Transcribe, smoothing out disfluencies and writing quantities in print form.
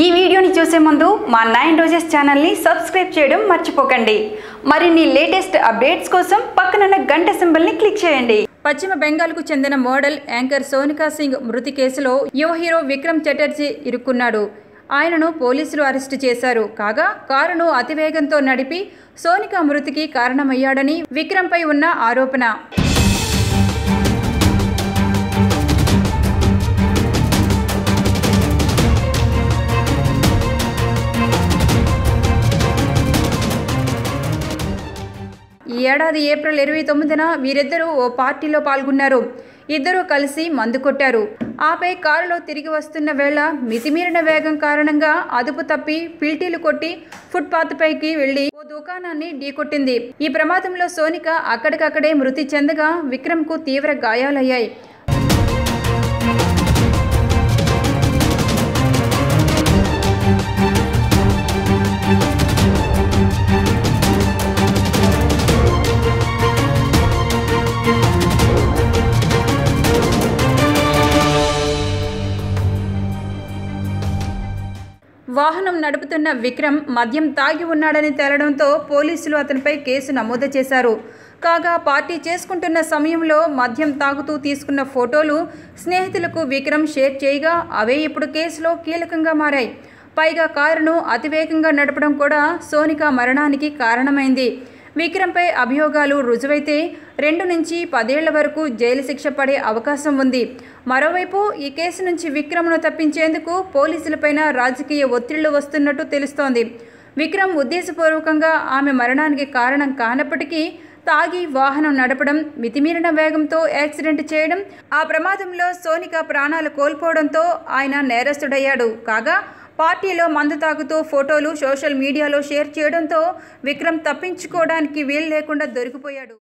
ఈ వీడియోని చూసే ముందు మా 9 రోజెస్ ఛానల్ని సబ్స్క్రైబ్ చేయడం మర్చిపోకండి. మరిన్ని లేటెస్ట్ అప్డేట్స్ కోసం పక్కనున్న గంట సింబల్ని క్లిక్ చేయండి. పశ్చిమ బెంగాల్కు చెందిన మోడల్ యాంకర్ సోనికా సింగ్ మృతి కేసులో యువ హీరో విక్రమ్ చటర్జీ ఇరుక్కున్నాడు. ఆయనను పోలీసులు అరెస్టు చేశారు. కాగా కారును అతివేగంతో నడిపి సోనికా మృతికి కారణమయ్యాడని విక్రమ్పై ఉన్న ఆరోపణ. ఈ ఏడాది ఏప్రిల్ 29న వీరిద్దరూ ఓ పార్టీలో పాల్గొన్నారు. ఇద్దరూ కలిసి మందు కొట్టారు. ఆపై కారులో తిరిగి వస్తున్న వేళ మితిమీరిన వేగం కారణంగా అదుపు తప్పి పిల్టీలు కొట్టి ఫుట్పాత్ పైకి వెళ్లి ఓ దుకాణాన్ని ఢీకొట్టింది. ఈ ప్రమాదంలో సోనిక అక్కడికక్కడే మృతి చెందగా విక్రమ్కు తీవ్ర గాయాలయ్యాయి. వాహనం నడుపుతున్న విక్రమ్ మద్యం తాగి ఉన్నాడని తేలడంతో పోలీసులు అతనిపై కేసు నమోదు చేశారు. కాగా పార్టీ చేసుకుంటున్న సమయంలో మద్యం తాగుతూ తీసుకున్న ఫోటోలు స్నేహితులకు విక్రమ్ షేర్ చేయగా అవే ఇప్పుడు కేసులో కీలకంగా మారాయి. పైగా కారును అతివేగంగా నడపడం కూడా సోనికా మరణానికి కారణమైంది. విక్రమ్పై అభియోగాలు రుజువైతే 2 నుంచి 10 ఏళ్ల వరకు జైలు శిక్ష పడే అవకాశం ఉంది. మరోవైపు ఈ కేసు నుంచి విక్రమ్ను తప్పించేందుకు పోలీసులపైన రాజకీయ ఒత్తిళ్లు వస్తున్నట్టు తెలుస్తోంది. విక్రమ్ ఉద్దేశపూర్వకంగా ఆమె మరణానికి కారణం కానప్పటికీ తాగి వాహనం నడపడం, మితిమీరిన వేగంతో యాక్సిడెంట్ చేయడం, ఆ ప్రమాదంలో సోనిక ప్రాణాలు కోల్పోవడంతో ఆయన నేరస్తుడయ్యాడు. కాగా పార్టీలో మందు తాగుతూ ఫోటోలు సోషల్ మీడియాలో షేర్ చేయడంతో విక్రమ్ తప్పించుకోవడానికి వీలు లేకుండా దొరికిపోయాడు.